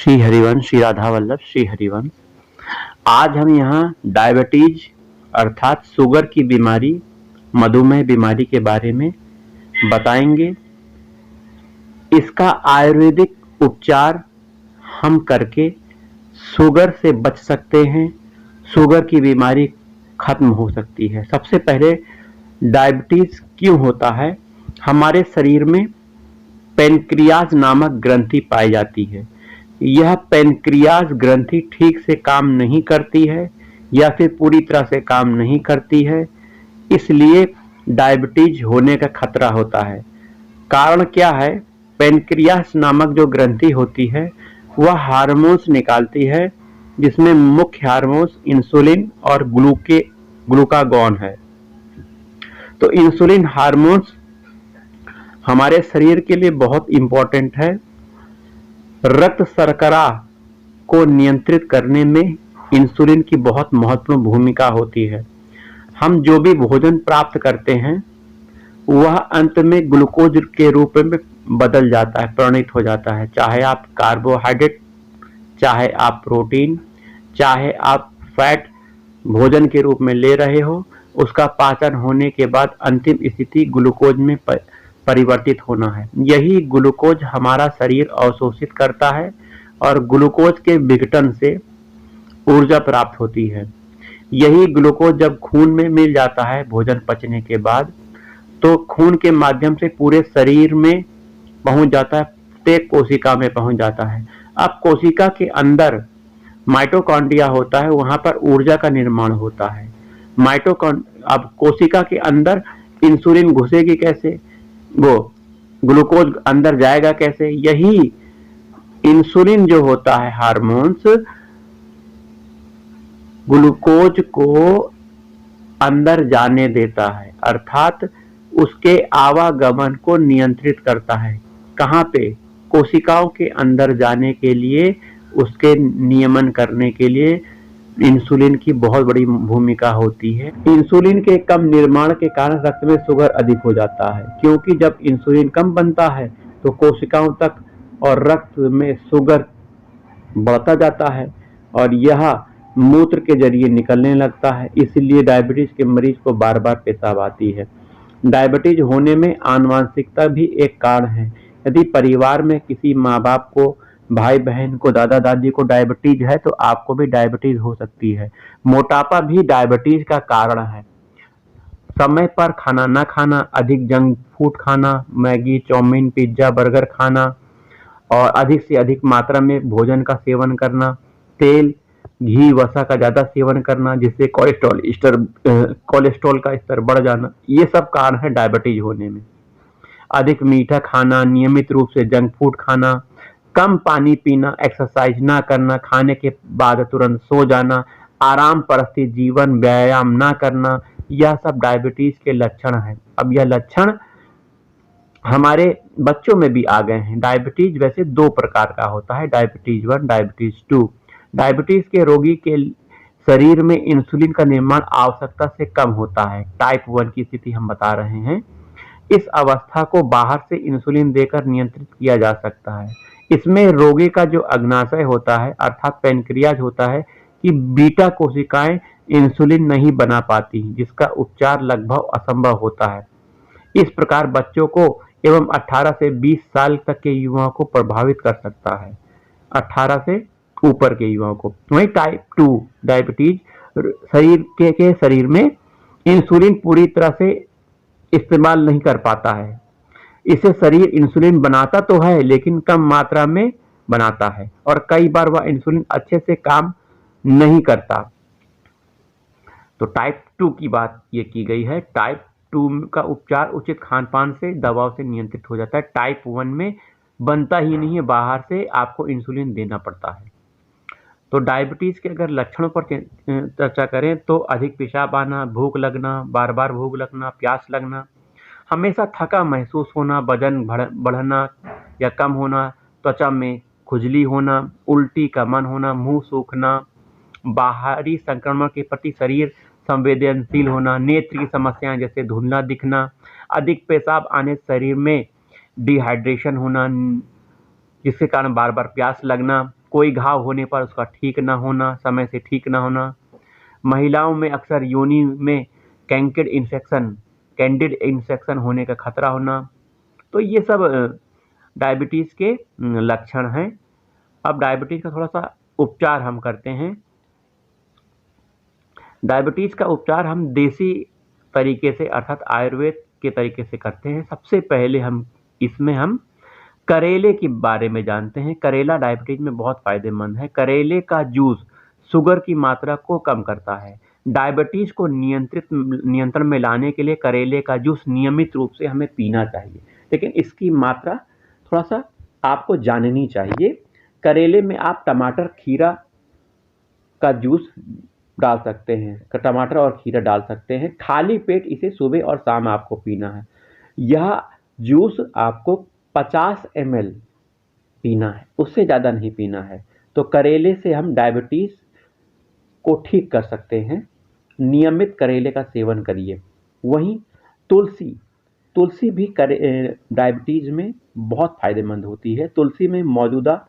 श्री हरिवंश, श्री राधा वल्लभ, श्री हरिवंश। आज हम यहाँ डायबिटीज अर्थात शुगर की बीमारी, मधुमेह बीमारी के बारे में बताएंगे। इसका आयुर्वेदिक उपचार हम करके शुगर से बच सकते हैं, शुगर की बीमारी खत्म हो सकती है। सबसे पहले डायबिटीज क्यों होता है? हमारे शरीर में पेनक्रियाज नामक ग्रंथि पाई जाती है। यह पेनक्रियाज ग्रंथि ठीक से काम नहीं करती है या फिर पूरी तरह से काम नहीं करती है, इसलिए डायबिटीज होने का खतरा होता है। कारण क्या है? पेनक्रियाज नामक जो ग्रंथि होती है वह हार्मोन्स निकालती है, जिसमें मुख्य हार्मोन्स इंसुलिन और ग्लूकागॉन है। तो इंसुलिन हार्मोन्स हमारे शरीर के लिए बहुत इंपॉर्टेंट है। रक्त शर्करा को नियंत्रित करने में इंसुलिन की बहुत महत्वपूर्ण भूमिका होती है। हम जो भी भोजन प्राप्त करते हैं वह अंत में ग्लूकोज के रूप में बदल जाता है, परिणत हो जाता है। चाहे आप कार्बोहाइड्रेट, चाहे आप प्रोटीन, चाहे आप फैट भोजन के रूप में ले रहे हो, उसका पाचन होने के बाद अंतिम स्थिति ग्लूकोज में परिवर्तित होना है। यही ग्लूकोज हमारा शरीर अवशोषित करता है और ग्लूकोज के विघटन से ऊर्जा प्राप्त होती है। यही ग्लूकोज जब खून में मिल जाता है भोजन पचने के बाद, तो खून के माध्यम से पूरे शरीर में पहुंच जाता है, प्रत्येक कोशिका में पहुंच जाता है। अब कोशिका के अंदर माइटोकॉन्ड्रिया होता है, वहां पर ऊर्जा का निर्माण होता है। अब कोशिका के अंदर इंसुलिन घुसेगी कैसे? वो ग्लूकोज अंदर जाएगा कैसे? यही इंसुलिन जो होता है हार्मोन्स, ग्लूकोज को अंदर जाने देता है, अर्थात उसके आवागमन को नियंत्रित करता है। कहाँ पे? कोशिकाओं के अंदर जाने के लिए, उसके नियमन करने के लिए इंसुलिन की बहुत बड़ी भूमिका होती है। इंसुलिन के कम निर्माण के कारण रक्त में शुगर अधिक हो जाता है, क्योंकि जब इंसुलिन कम बनता है तो कोशिकाओं तक और रक्त में शुगर बढ़ता जाता है और यह मूत्र के जरिए निकलने लगता है। इसलिए डायबिटीज के मरीज को बार बार पेशाब आती है। डायबिटीज होने में आनुवंशिकता भी एक कारण है। यदि परिवार में किसी माँ बाप को, भाई बहन को, दादा दादी को डायबिटीज है तो आपको भी डायबिटीज हो सकती है। मोटापा भी डायबिटीज का कारण है। समय पर खाना न खाना, अधिक जंक फूड खाना, मैगी, चाउमीन, पिज्जा, बर्गर खाना और अधिक से अधिक मात्रा में भोजन का सेवन करना, तेल, घी, वसा का ज्यादा सेवन करना, जिससे कोलेस्ट्रॉल का स्तर बढ़ जाना, ये सब कारण है डायबिटीज होने में। अधिक मीठा खाना, नियमित रूप से जंक फूड खाना, कम पानी पीना, एक्सरसाइज ना करना, खाने के बाद तुरंत सो जाना, आराम परस्थित जीवन, व्यायाम ना करना, यह सब डायबिटीज के लक्षण हैं। अब यह लक्षण हमारे बच्चों में भी आ गए हैं। डायबिटीज वैसे दो प्रकार का होता है, डायबिटीज 1, डायबिटीज 2। डायबिटीज के रोगी के शरीर में इंसुलिन का निर्माण आवश्यकता से कम होता है। टाइप 1 की स्थिति हम बता रहे हैं। इस अवस्था को बाहर से इंसुलिन देकर नियंत्रित किया जा सकता है। इसमें रोगी का जो अग्नाशय होता है, अर्थात पेनक्रियाज होता है, कि बीटा कोशिकाएं इंसुलिन नहीं बना पाती, जिसका उपचार लगभग असंभव होता है। इस प्रकार बच्चों को एवं 18 से 20 साल तक के युवाओं को प्रभावित कर सकता है, 18 से ऊपर के युवाओं को। वहीं टाइप 2 डायबिटीज शरीर में इंसुलिन पूरी तरह से इस्तेमाल नहीं कर पाता है। इसे शरीर इंसुलिन बनाता तो है लेकिन कम मात्रा में बनाता है और कई बार वह इंसुलिन अच्छे से काम नहीं करता। तो टाइप 2 की बात ये की गई है। टाइप 2 का उपचार उचित खान-पान से, दवाओं से नियंत्रित हो जाता है। टाइप 1 में बनता ही नहीं है, बाहर से आपको इंसुलिन देना पड़ता है। तो डायबिटीज के अगर लक्षणों पर चर्चा करें तो अधिक पेशाब आना, भूख लगना, बार बार भूख लगना, प्यास लगना, हमेशा थका महसूस होना, वजन बढ़ना या कम होना, त्वचा में खुजली होना, उल्टी का मन होना, मुंह सूखना, बाहरी संक्रमण के प्रति शरीर संवेदनशील होना, नेत्र की समस्याएं जैसे धुंधला दिखना, अधिक पेशाब आने शरीर में डिहाइड्रेशन होना, जिसके कारण बार बार प्यास लगना, कोई घाव होने पर उसका ठीक ना होना, समय से ठीक ना होना, महिलाओं में अक्सर योनि में कैंडिड इन्फेक्शन होने का खतरा होना। तो ये सब डायबिटीज़ के लक्षण हैं। अब डायबिटीज़ का थोड़ा सा उपचार हम करते हैं। डायबिटीज़ का उपचार हम देसी तरीके से अर्थात आयुर्वेद के तरीके से करते हैं। सबसे पहले हम करेले के बारे में जानते हैं। करेला डायबिटीज में बहुत फायदेमंद है। करेले का जूस शुगर की मात्रा को कम करता है। डायबिटीज को नियंत्रण में लाने के लिए करेले का जूस नियमित रूप से हमें पीना चाहिए, लेकिन इसकी मात्रा थोड़ा सा आपको जाननी चाहिए। करेले में आप टमाटर खीरा का जूस डाल सकते हैं, टमाटर और खीरा डाल सकते हैं। खाली पेट इसे सुबह और शाम आपको पीना है। यह जूस आपको 50 ml पीना है, उससे ज़्यादा नहीं पीना है। तो करेले से हम डायबिटीज़ को ठीक कर सकते हैं। नियमित करेले का सेवन करिए। वहीं तुलसी भी डायबिटीज़ में बहुत फायदेमंद होती है। तुलसी में मौजूदा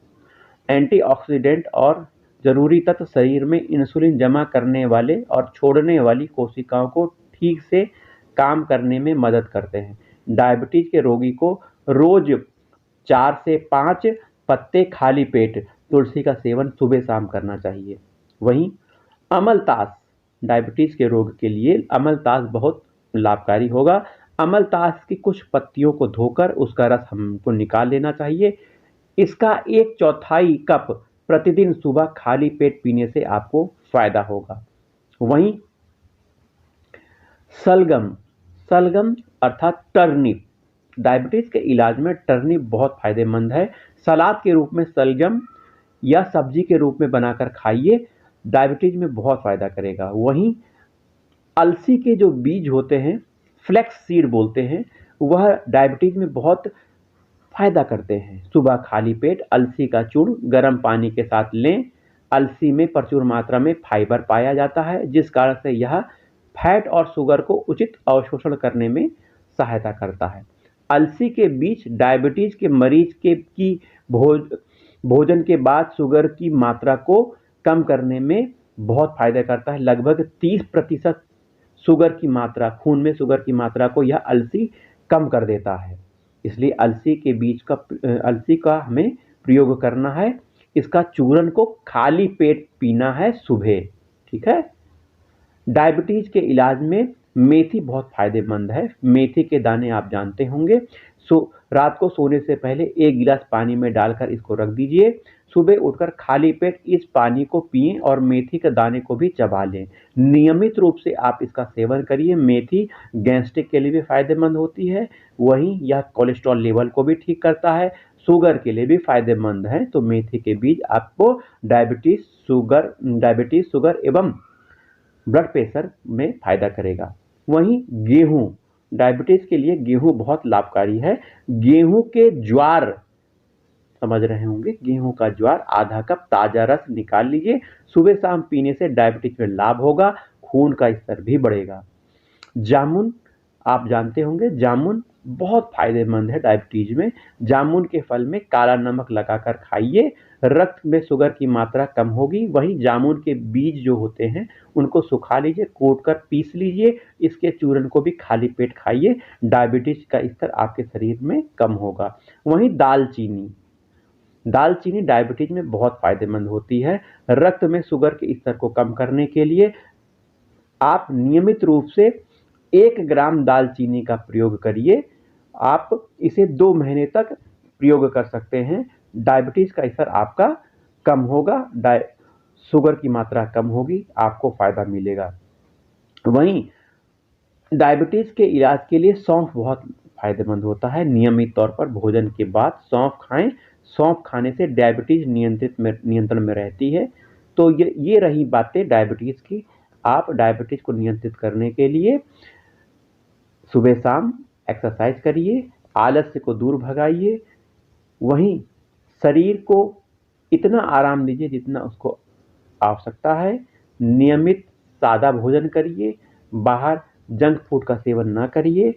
एंटीऑक्सीडेंट और जरूरी तत्व शरीर में इंसुलिन जमा करने वाले और छोड़ने वाली कोशिकाओं को ठीक से काम करने में मदद करते हैं। डायबिटीज के रोगी को रोज 4 से 5 पत्ते खाली पेट तुलसी का सेवन सुबह शाम करना चाहिए। वहीं अमलतास, डायबिटीज के रोग के लिए अमलतास बहुत लाभकारी होगा। अमलतास की कुछ पत्तियों को धोकर उसका रस हमको निकाल लेना चाहिए। इसका 1/4 कप प्रतिदिन सुबह खाली पेट पीने से आपको फायदा होगा। वहीं सलगम अर्थात टर्निप, डायबिटीज के इलाज में टर्निप बहुत फायदेमंद है। सलाद के रूप में सलगम या सब्जी के रूप में बनाकर खाइए, डायबिटीज में बहुत फायदा करेगा। वहीं अलसी के जो बीज होते हैं, फ्लैक्स सीड बोलते हैं, वह डायबिटीज में बहुत फायदा करते हैं। सुबह खाली पेट अलसी का चूर्ण गर्म पानी के साथ लें। अलसी में प्रचुर मात्रा में फाइबर पाया जाता है, जिस कारण से यह फैट और शुगर को उचित अवशोषण करने में सहायता करता है। अलसी के बीज डायबिटीज के मरीज की भोजन के बाद शुगर की मात्रा को कम करने में बहुत फायदा करता है। लगभग 30% शुगर की मात्रा, खून में शुगर की मात्रा को यह अलसी कम कर देता है। इसलिए अलसी का हमें प्रयोग करना है। इसका चूर्ण को खाली पेट पीना है सुबह, ठीक है। डायबिटीज के इलाज में मेथी बहुत फायदेमंद है। मेथी के दाने आप जानते होंगे। रात को सोने से पहले 1 गिलास पानी में डालकर इसको रख दीजिए। सुबह उठकर खाली पेट इस पानी को पिएं और मेथी के दाने को भी चबा लें। नियमित रूप से आप इसका सेवन करिए। मेथी गैस्ट्रिक के लिए भी फायदेमंद होती है। वहीं यह कोलेस्ट्रॉल लेवल को भी ठीक करता है, शुगर के लिए भी फायदेमंद है। तो मेथी के बीज आपको डायबिटीज, शुगर एवं ब्लड प्रेशर में फायदा करेगा। वहीं गेहूं, डायबिटीज के लिए गेहूं बहुत लाभकारी है। गेहूं के ज्वार, समझ रहे होंगे, गेहूं का ज्वार आधा कप ताजा रस निकाल लीजिए। सुबह शाम पीने से डायबिटीज में लाभ होगा, खून का स्तर भी बढ़ेगा। जामुन आप जानते होंगे, जामुन बहुत फायदेमंद है डायबिटीज में। जामुन के फल में काला नमक लगाकर खाइए, रक्त में शुगर की मात्रा कम होगी। वहीं जामुन के बीज जो होते हैं उनको सुखा लीजिए, कोट कर पीस लीजिए। इसके चूर्ण को भी खाली पेट खाइए, डायबिटीज का स्तर आपके शरीर में कम होगा। वहीं दालचीनी डायबिटीज में बहुत फायदेमंद होती है। रक्त में शुगर के स्तर को कम करने के लिए आप नियमित रूप से 1 ग्राम दालचीनी का प्रयोग करिए। आप इसे 2 महीने तक प्रयोग कर सकते हैं। डायबिटीज का स्तर आपका कम होगा, शुगर की मात्रा कम होगी, आपको फायदा मिलेगा। वहीं डायबिटीज के इलाज के लिए सौंफ बहुत फायदेमंद होता है। नियमित तौर पर भोजन के बाद सौंफ खाएं। सौंफ खाने से डायबिटीज नियंत्रण में रहती है। तो ये रही बातें डायबिटीज की। आप डायबिटीज को नियंत्रित करने के लिए सुबह शाम एक्सरसाइज करिए, आलस्य को दूर भगाइए। वहीं शरीर को इतना आराम दीजिए जितना उसको आवश्यकता है। नियमित सादा भोजन करिए, बाहर जंक फूड का सेवन ना करिए।